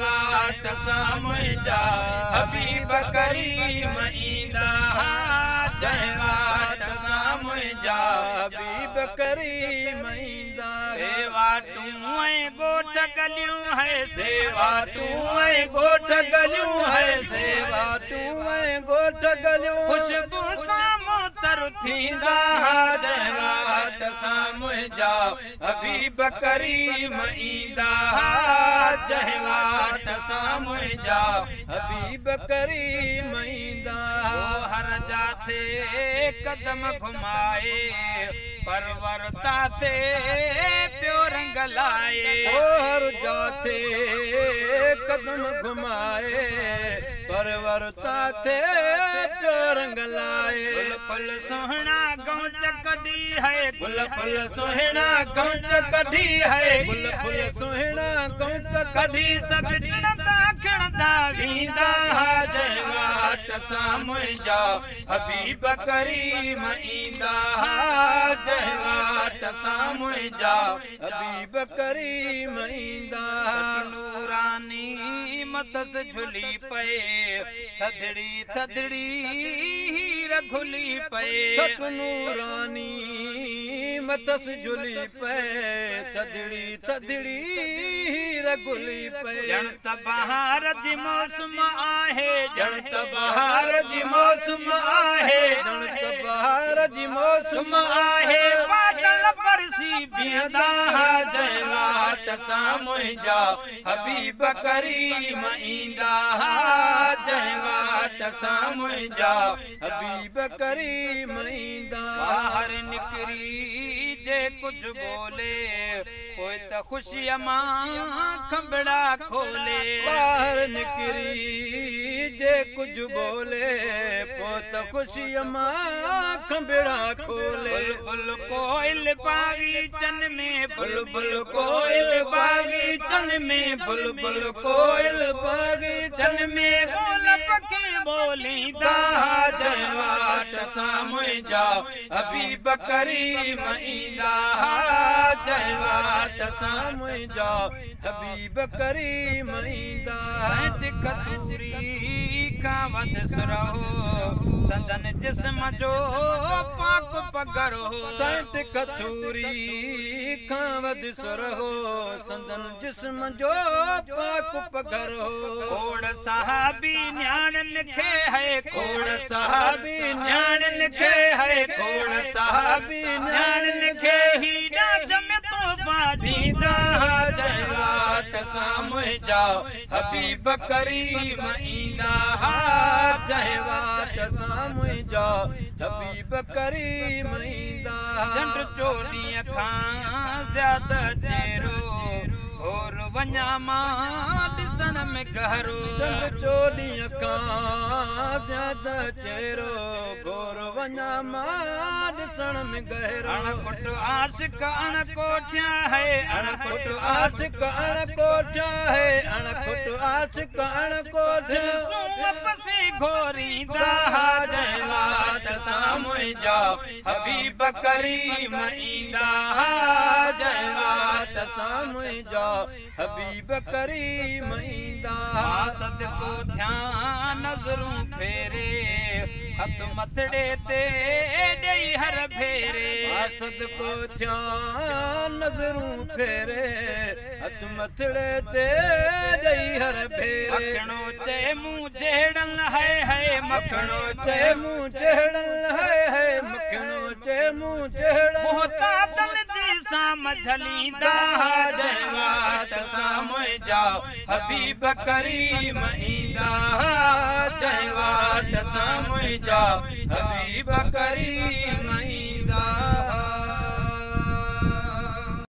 वाट सां मुंहिंजा हबीब करीम ईंदा जंहिं वाट सां मुंहिंजा हबीब करीम ईंदा वाटूं ऐं ॻोठ गलियूं है सेवा तूं ऐं ॻोठ गलियूं है सेवा तूं ऐं ॻोठ गलियूं खुशबू सां मोतर थींदा जंहिं वाट सां मुंहिंजा हबीब करीम ईंदा जंहिं वाट सां मुंहिंजा हबीब करीम ईंदा हर जाथे कदम घुमाए परवरता ते पियो रंग लाए हर जाथे कदम घुमाए परवरता ते पियो रंग लाए फुल सोहना गौच कढी है गुल फुल सोहना गौच कढी है गुल फुल सोहना गौच कढी सब टिणंदा खिणंदा वींदा जंहिं वाट सां मुंहिंजा हबीब करीम ईंदा जंहिं वाट सां मुंहिंजा हबीब करीम ईंदा नूरानी मतस झुली पए थदड़ी थदड़ी हीर घुली पए नूरानी मतस झुली पे थदड़ी थदड़ी हीर घुली पे ॼण त बहार जी मौसम आहे ॼण त बहार जी मौसम आहे ॼण त बहार जी मौसम आहे बादल बरसी बीहंदा जंहिं वाट सां मुंहिंजा हबीब करीम ईंदा जंहिं वाट सां मुंहिंजा हबीब करीम ईंदा ॿाहिरि निकिरी जे कुझु बोले पोइ त ख़ुशीअ मां खंबड़ा खोले ॿाहिरि निकिरी जे कुझु बोले पोइ त ख़ुशीअ मां खंबड़ा खोले बुलबुल कोयल बाग़ीचन में बुलबुल कोयल बाग़ीचन में बुलबुल कोयल बाग़ीचन में बोल पखी बोलींदा जंहिं वाट सां मुंहिंजा हबीब करीम ईंदा जंहिं वाट सां मुंहिंजा हबीब करीम ईंदा कतूरी खां वध सुरहो संदन जिस्म जो पाक पगर हो संत कतूरी खां वध सुरहो संदन जिस्म जो पाक पगर हो खोड़ साहबी न्याणन खे है खोड़ साहबी न्याणन खे है खोड़ साहबी न्याणन खे ही डाज में तोहफा ॾींदा जंहिं वाट सां मुंहिंजा हबीब करीम ईंदा जंहिं वाट सां मुंहिंजा हबीब करीम ईंदा चंड चोॾीअ खां ज़्यादा चेरो और वञा मां ॾिसण में गहरो चंड चोॾीअ खां ज़्यादा चेरो गोर वञा मां ॾिसण में गहरो अणकुट आशिक अणकोठिया है अणकुट आशिक अणकोठिया है अणकुट आशिक अणकोठिया पसी घोरींदा जंहिं वाट सां मुंहिंजा हबीब करीम ईंदा जंहिं वाट सां मुंहिंजा हबीब करीम ईंदा सदको ध्यान नज़रूं फेरे हथ मथड़े ते ॾेई हर भेरे सदको ध्यान नज़रूं फेरे हथ मथड़े ते ॾेई हर भेरे मखणो चए मूं जहिड़न है मखणो चए मूं जहिड़न है मखणो चए मूं जहिड़न मोहतातन जी साम झलींदा जंहिं वाट सां मुंहिंजा हबीब करीम ईंदा जंहिं वाट सां मुंहिंजा हबीब करीम ईंदा